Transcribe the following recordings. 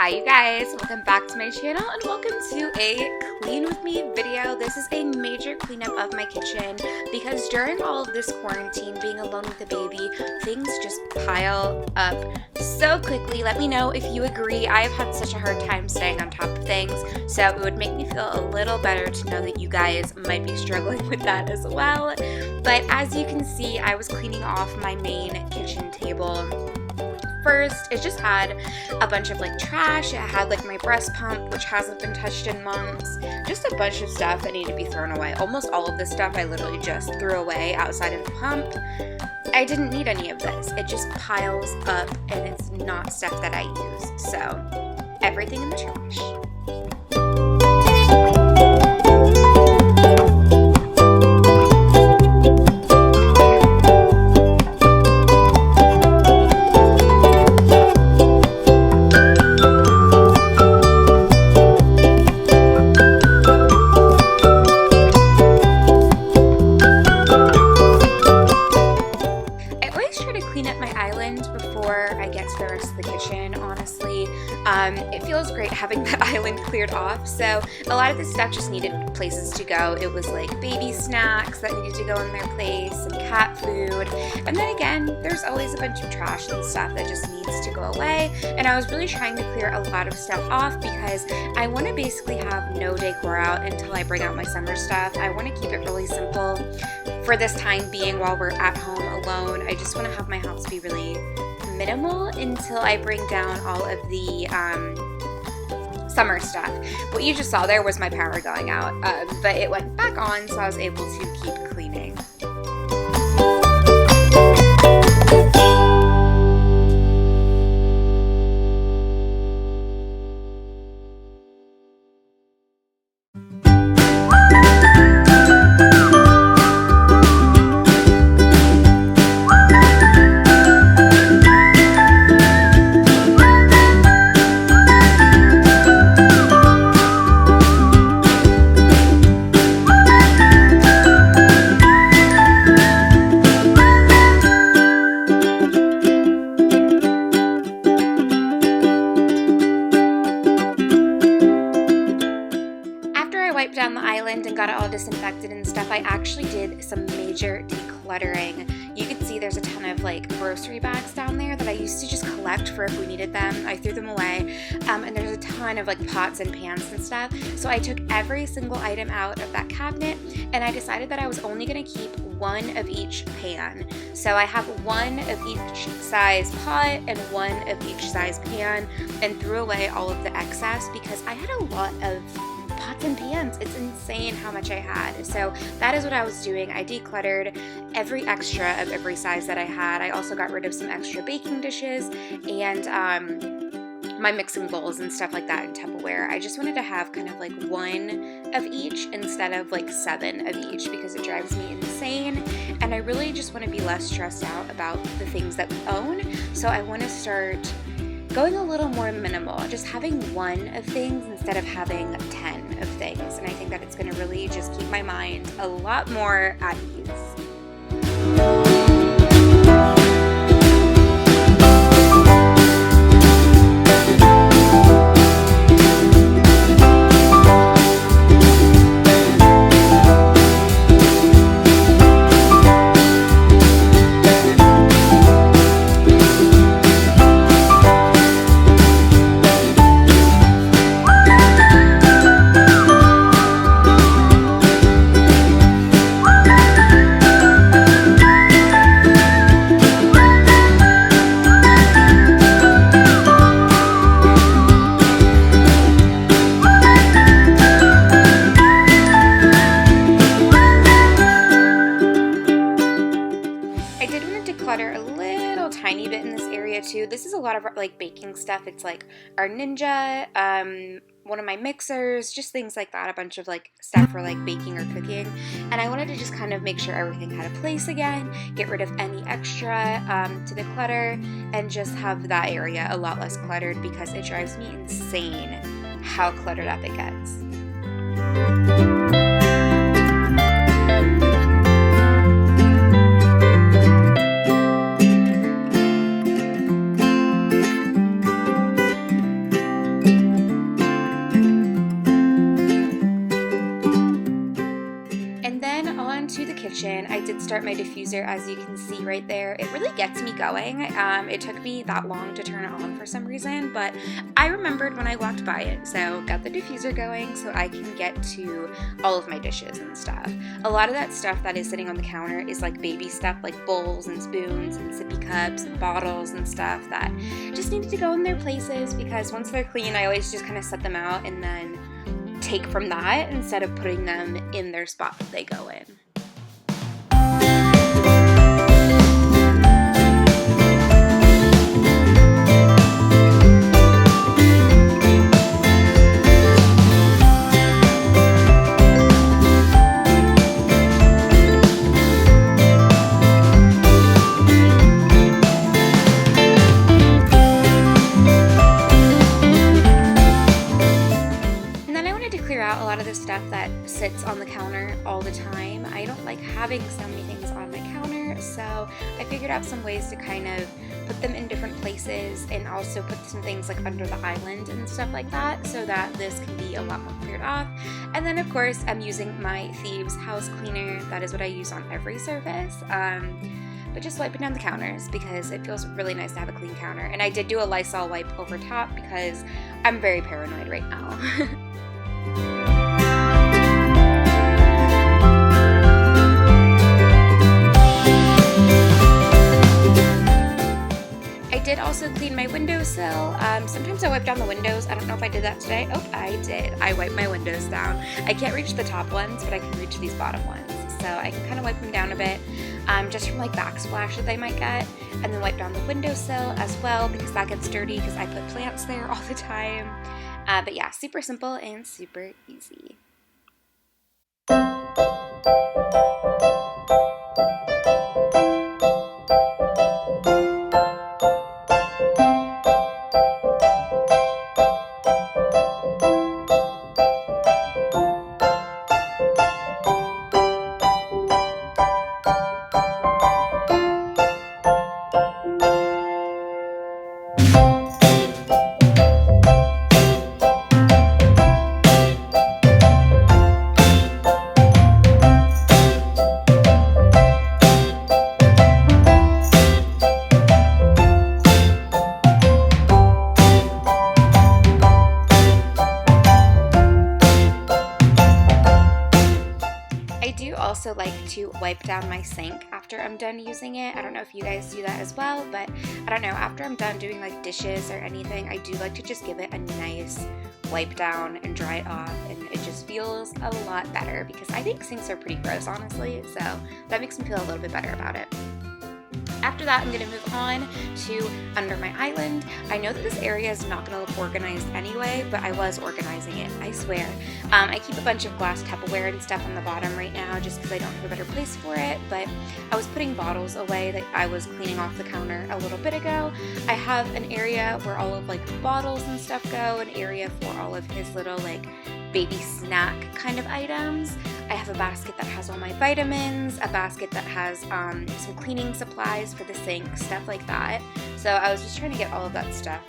Hi you guys, welcome back to my channel and welcome to a clean with me video. This is a major cleanup of my kitchen because during all of this quarantine, being alone with the baby, things just pile up so quickly. Let me know if you agree. I have had such a hard time staying on top of things, so it would make me feel a little better to know that you guys might be struggling with that as well. But as you can see, I was cleaning off my main kitchen table. First, it just had a bunch of like trash. It had like my breast pump, which hasn't been touched in months. Just a bunch of stuff that needed to be thrown away. Almost all of this stuff I literally just threw away outside of the pump. I didn't need any of this. It just piles up and it's not stuff that I use. So, everything in the trash. It feels great having that island cleared off, so a lot of this stuff just needed places to go. It was like baby snacks that needed to go in their place, some cat food, and then again, there's always a bunch of trash and stuff that just needs to go away, and I was really trying to clear a lot of stuff off because I want to basically have no decor out until I bring out my summer stuff. I want to keep it really simple for this time being while we're at home alone. I just want to have my house be really minimal until I bring down all of the summer stuff. What you just saw there was my power going out, but it went back on, so I was able to keep cleaning. Down the island and got it all disinfected and stuff, I actually did some major decluttering. You can see there's a ton of like grocery bags down there that I used to just collect for if we needed them. I threw them away, and there's a ton of like pots and pans and stuff. So I took every single item out of that cabinet and I decided that I was only going to keep one of each pan. So I have one of each size pot and one of each size pan, and threw away all of the excess because I had a lot of pots and pans. It's insane how much I had. So that is what I was doing. I decluttered every extra of every size that I had. I also got rid of some extra baking dishes and my mixing bowls and stuff like that in Tupperware. I just wanted to have kind of like one of each instead of like 7 of each because it drives me insane, and I really just want to be less stressed out about the things that we own. So I want to start going a little more minimal, just having one of things instead of having 10 of things. And I think that it's going to really just keep my mind a lot more at ease. This is a lot of like baking stuff. It's like our Ninja, one of my mixers, just things like that, a bunch of like stuff for like baking or cooking. And I wanted to just kind of make sure everything had a place again, get rid of any extra to the clutter, and just have that area a lot less cluttered because it drives me insane how cluttered up it gets. start my diffuser, as you can see right there. It really gets me going. It took me that long to turn it on for some reason, but I remembered when I walked by it, so got the diffuser going so I can get to all of my dishes and stuff. A lot of that stuff that is sitting on the counter is like baby stuff, like bowls and spoons and sippy cups and bottles and stuff that just needed to go in their places, because once they're clean, I always just kind of set them out and then take from that instead of putting them in their spot that they go in. Out a lot of the stuff that sits on the counter all the time. I don't like having so many things on my counter, so I figured out some ways to kind of put them in different places and also put some things like under the island and stuff like that, so that this can be a lot more cleared off. And then of course I'm using my Thieves house cleaner. That is what I use on every surface. But just wiping down the counters because it feels really nice to have a clean counter. And I did do a Lysol wipe over top because I'm very paranoid right now. I did also clean my windowsill. Sometimes I wipe down the windows. I don't know if I did that today. Oh, I did. I wiped my windows down. I can't reach the top ones, but I can reach these bottom ones. So I can kind of wipe them down a bit, just from like backsplash that they might get. And then wipe down the windowsill as well because that gets dirty because I put plants there all the time. But yeah, super simple and super easy. Also like to wipe down my sink after I'm done using it. I don't know if you guys do that as well, but I don't know, after I'm done doing like dishes or anything, I do like to just give it a nice wipe down and dry it off, and it just feels a lot better because I think sinks are pretty gross, honestly, so that makes me feel a little bit better about it. After that, I'm going to move on to under my island. I know that this area is not going to look organized anyway, but I was organizing it, I swear. I keep a bunch of glass Tupperware and stuff on the bottom right now just because I don't have a better place for it, but I was putting bottles away that I was cleaning off the counter a little bit ago. I have an area where all of like the bottles and stuff go, an area for all of his little like baby snack kind of items. I have a basket that has all my vitamins, a basket that has some cleaning supplies for the sink, stuff like that. So I was just trying to get all of that stuff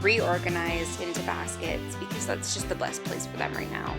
reorganized into baskets because that's just the best place for them right now.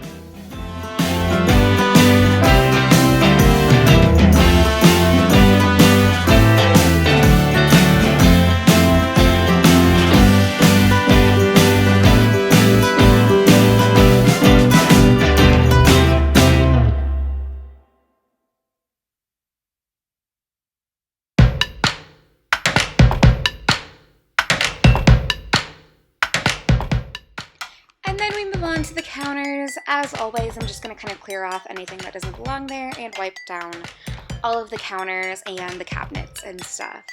And then we move on to the counters. As always, I'm just going to kind of clear off anything that doesn't belong there and wipe down all of the counters and the cabinets and stuff.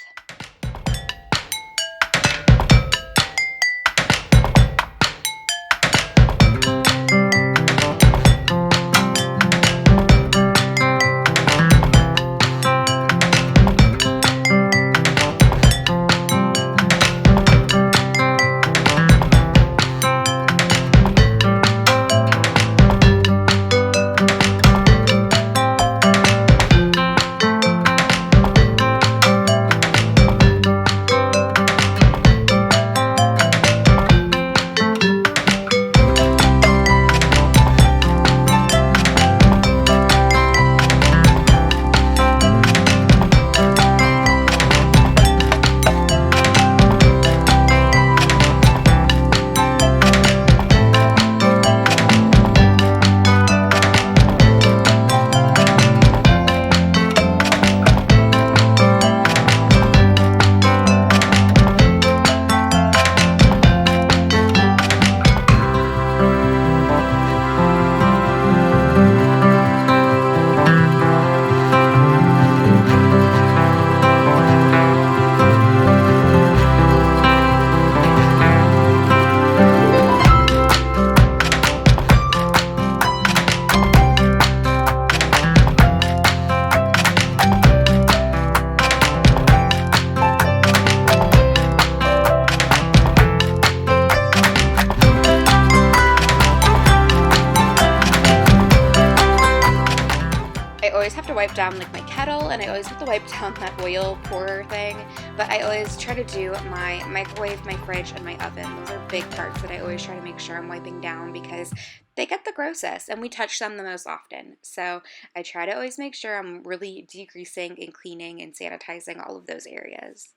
wipe down like my kettle, and I always have to wipe down that oil pourer thing, but I always try to do my microwave, my fridge, and my oven. Those are big parts that I always try to make sure I'm wiping down because they get the grossest and we touch them the most often. So I try to always make sure I'm really degreasing and cleaning and sanitizing all of those areas.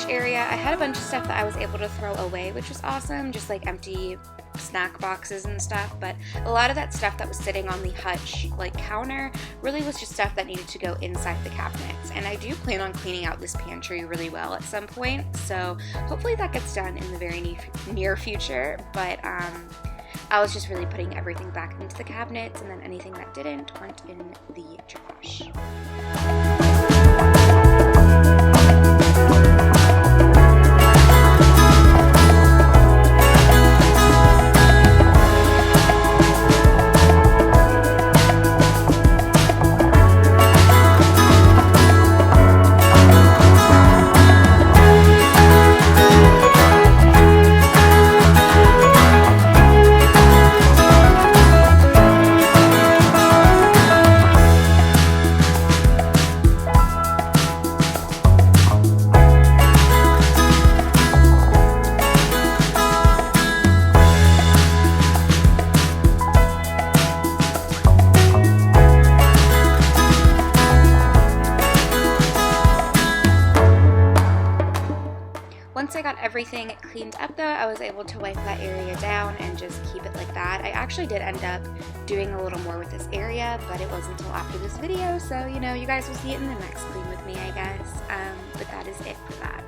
Area, I had a bunch of stuff that I was able to throw away, which was awesome, just like empty snack boxes and stuff, but a lot of that stuff that was sitting on the hutch like counter really was just stuff that needed to go inside the cabinets. And I do plan on cleaning out this pantry really well at some point, so hopefully that gets done in the very near future, but I was just really putting everything back into the cabinets, and then anything that didn't went in the trash. Once I got everything cleaned up though, I was able to wipe that area down and just keep it like that. I actually did end up doing a little more with this area, but it wasn't until after this video, so you know, you guys will see it in the next clean with me, I guess. But that is it for that.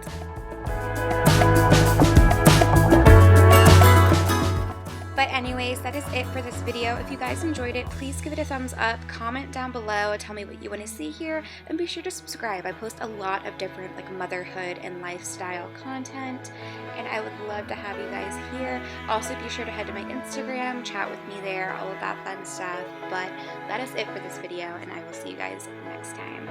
But anyways, that is it for this video. If you guys enjoyed it, please give it a thumbs up, comment down below, tell me what you want to see here, and be sure to subscribe. I post a lot of different like motherhood and lifestyle content, and I would love to have you guys here. Also, be sure to head to my Instagram, chat with me there, all of that fun stuff. But that is it for this video, and I will see you guys next time.